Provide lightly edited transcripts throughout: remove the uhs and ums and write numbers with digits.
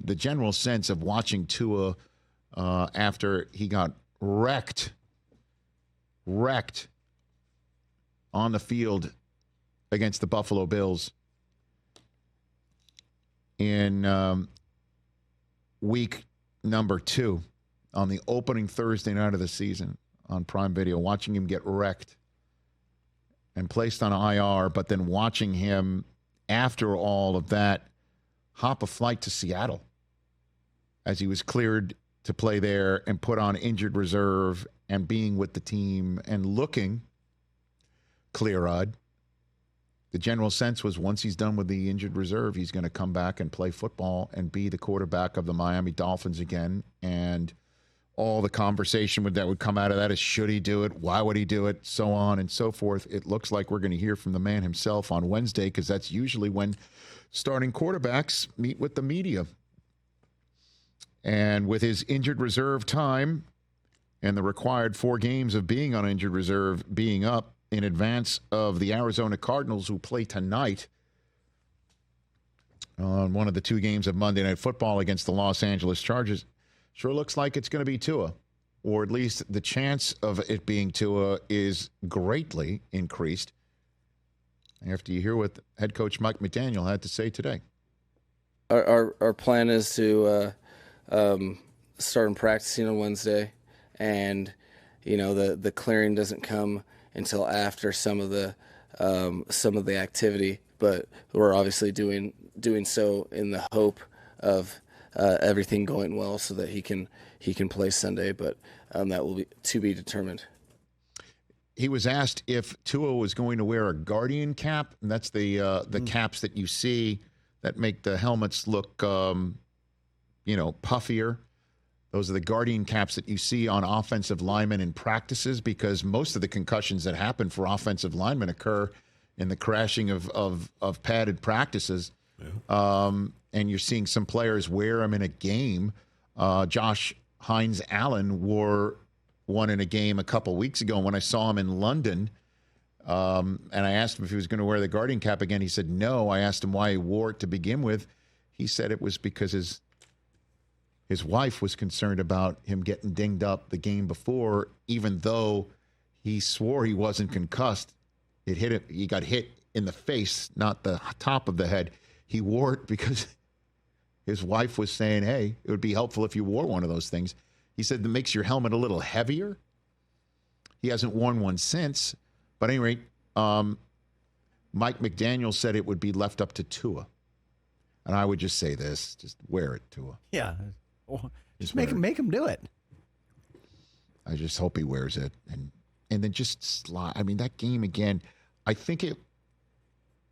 the general sense of watching Tua after he got wrecked on the field against the Buffalo Bills in week number 2 on the opening Thursday night of the season on Prime Video, watching him get wrecked and placed on IR, but then watching him after all of that hop a flight to Seattle as he was cleared to play there and put on injured reserve and being with the team and looking clear-eyed. The general sense was once he's done with the injured reserve, he's going to come back and play football and be the quarterback of the Miami Dolphins again. And all the conversation that would come out of that is, should he do it? Why would he do it? So on and so forth. It looks like we're going to hear from the man himself on Wednesday, because that's usually when starting quarterbacks meet with the media. And with his injured reserve time and the required 4 games of being on injured reserve being up in advance of the Arizona Cardinals, who play tonight on one of the 2 games of Monday Night Football against the Los Angeles Chargers, sure looks like it's going to be Tua, or at least the chance of it being Tua is greatly increased after you hear what head coach Mike McDaniel had to say today. Our plan is to start practicing on Wednesday, and the clearing doesn't come until after some of the activity, but we're obviously doing so in the hope of everything going well so that he can play Sunday, but that will be to be determined. He was asked if Tua was going to wear a Guardian cap, and that's the caps that you see that make the helmets look puffier. Those are the Guardian caps that you see on offensive linemen in practices, because most of the concussions that happen for offensive linemen occur in the crashing of padded practices. Yeah. And you're seeing some players wear them in a game. Josh Hines Allen wore one in a game a couple weeks ago. And when I saw him in London, and I asked him if he was going to wear the Guardian cap again, he said no. I asked him why he wore it to begin with. He said it was because his wife was concerned about him getting dinged up the game before, even though he swore he wasn't concussed. It hit him. He got hit in the face, not the top of the head. He wore it because his wife was saying, hey, it would be helpful if you wore one of those things. He said that makes your helmet a little heavier. He hasn't worn one since. But at any rate, Mike McDaniel said it would be left up to Tua. And I would just say this, just wear it, Tua. Yeah. Just make him do it. I just hope he wears it. And then just slide. I mean, that game again, I think it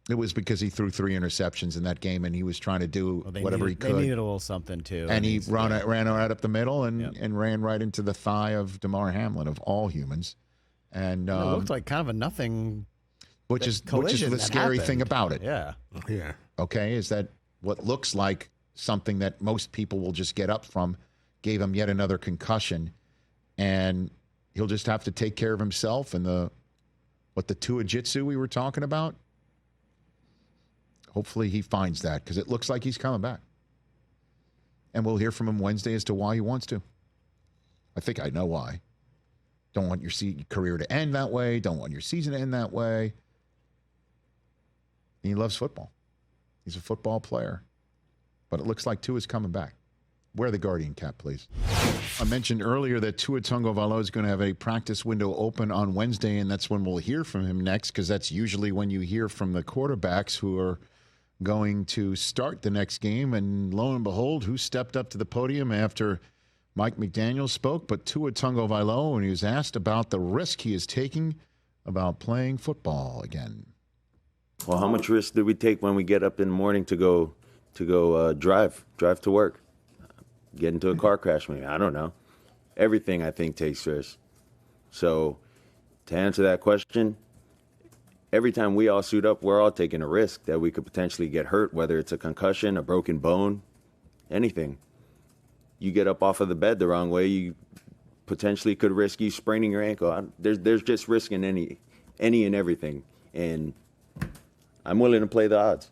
was because he threw 3 interceptions in that game, and he was trying to do whatever he could. They needed a little something, too. And he ran right up the middle and ran right into the thigh of DeMar Hamlin, of all humans. And it looked like kind of a nothing which is the scary thing about it. Yeah. Okay, is that what looks like something that most people will just get up from, gave him yet another concussion, and he'll just have to take care of himself and the Tua Jitsu we were talking about. Hopefully he finds that, because it looks like he's coming back. And we'll hear from him Wednesday as to why he wants to. I think I know why. Don't want your career to end that way. Don't want your season to end that way. And he loves football. He's a football player. But it looks like Tua's coming back. Wear the Guardian cap, please. I mentioned earlier that Tua Tagovailoa is going to have a practice window open on Wednesday, and that's when we'll hear from him next, because that's usually when you hear from the quarterbacks who are going to start the next game. And lo and behold, who stepped up to the podium after Mike McDaniel spoke? But Tua Tagovailoa, when he was asked about the risk he is taking about playing football again. Well, how much risk do we take when we get up in the morning to go drive to work? Get into a car crash, maybe. I don't know. Everything, I think, takes risk. So to answer that question, every time we all suit up, we're all taking a risk that we could potentially get hurt, whether it's a concussion, a broken bone, anything. You get up off of the bed the wrong way, you potentially could risk you spraining your ankle. There's just risk in any and everything. And I'm willing to play the odds.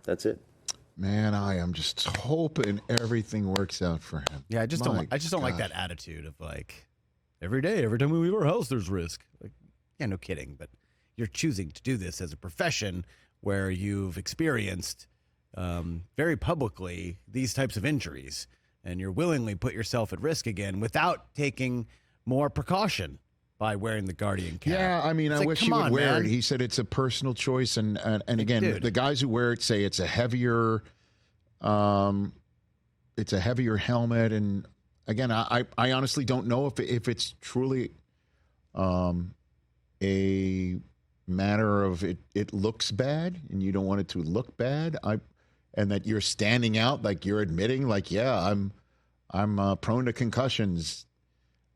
That's it. Man, I am just hoping everything works out for him. Yeah, I just don't like gosh. that attitude of like every day, every time we leave our house, there's risk. Like, yeah, no kidding, but you're choosing to do this as a profession where you've experienced very publicly these types of injuries, and you're willingly put yourself at risk again without taking more precaution by wearing the Guardian cap. Yeah, I mean, It's I like, wish come he would on, wear man. it. He said it's a personal choice, and again, dude. the guys who wear it say it's a heavier helmet, and again, I honestly don't know if it's truly a matter of it looks bad and you don't want it to look bad. And that you're standing out, like you're admitting, like, yeah, I'm prone to concussions.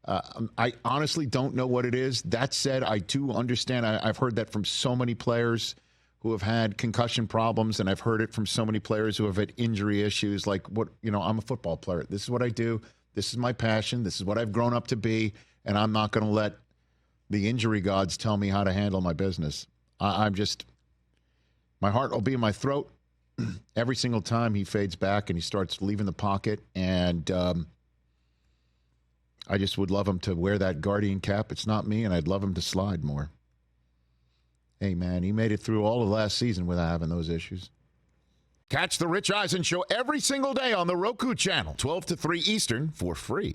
I honestly don't know what it is. That said, I do understand. I've heard that from so many players who have had concussion problems, and I've heard it from so many players who have had injury issues. Like, I'm a football player. This is what I do. This is my passion. This is what I've grown up to be, and I'm not going to let the injury gods tell me how to handle my business. I'm just, my heart will be in my throat every single time he fades back and he starts leaving the pocket, and I just would love him to wear that Guardian cap. It's not me, and I'd love him to slide more. Hey, man, he made it through all of last season without having those issues. Catch the Rich Eisen Show every single day on the Roku Channel, 12 to 3 Eastern, for free.